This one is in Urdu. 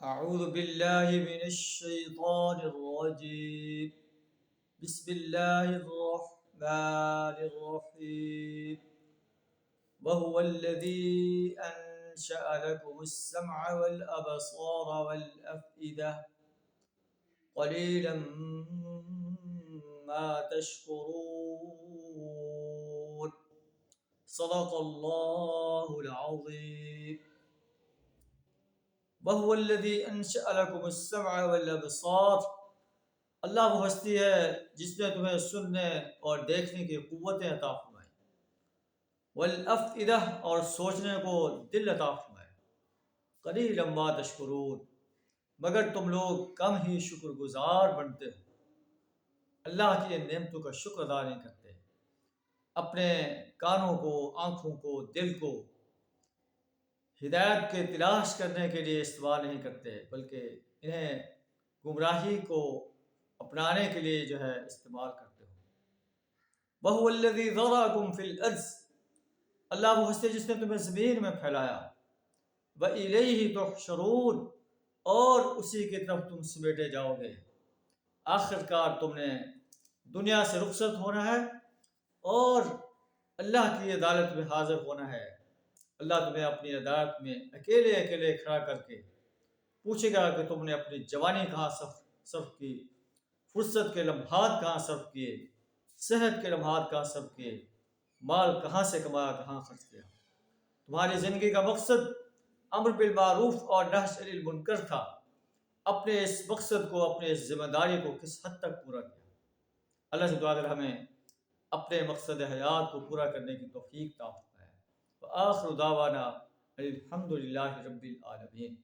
أعوذ بالله من الشيطان الرجيم. بسم الله الرحمن الرحيم. وهو الذي أنشأ لكم السمع والأبصار والأفئدة قليلا ما تشكرون. صدق الله العظيم. وَهُوَ الَّذِي أَنشَأَ لَكُمُ السَّمْعَ وَالْأَبْصَارَ، اللہ وہ ہستی ہے جس نے تمہیں سننے اور دیکھنے کی قوتیں عطا فرمائیں، وَالْأَفْئِدَةَ اور سوچنے کو دل عطا فرمائے، قَلِيلًا مَا تَشْكُرُونَ مگر تم لوگ کم ہی شکر گزار بنتے ہو، اللہ کی نعمتوں کا شکر ادا نہیں کرتے، اپنے کانوں کو، آنکھوں کو، دل کو ہدایت کے تلاش کرنے کے لیے استعمال نہیں کرتے، بلکہ انہیں گمراہی کو اپنانے کے لیے استعمال کرتے ہو۔ وَهُوَ الَّذِي ذَرَأَكُمْ فِي الْأَرْضِ، اللہ وہ ہستی جس نے تمہیں زمین میں پھیلایا، وَإِلَيْهِ تُحْشَرُونَ اور اسی کی طرف تم سمیٹے جاؤ گے۔ آخر کار تم نے دنیا سے رخصت ہونا ہے اور اللہ کی عدالت میں حاضر ہونا ہے۔ اللہ تمہیں اپنی عدالت میں اکیلے اکیلے کھڑا کر کے پوچھے گا کہ تم نے اپنی جوانی کہاں صرف کی، فرصت کے لمحات کہاں صرف کیے، صحت کے لمحات کہاں صرف کیے، مال کہاں سے کمایا، کہاں خرچ کیا۔ تمہاری زندگی کا مقصد امر بالمعروف اور نہی عن المنکر تھا، اپنے اس مقصد کو، اپنے اس ذمہ داری کو کس حد تک پورا کیا۔ اللہ سے دعا کر ہمیں اپنے مقصد حیات کو پورا کرنے کی توفیق عطا فرمائے۔ وآخر دعوانا الحمد للہ رب العالمین۔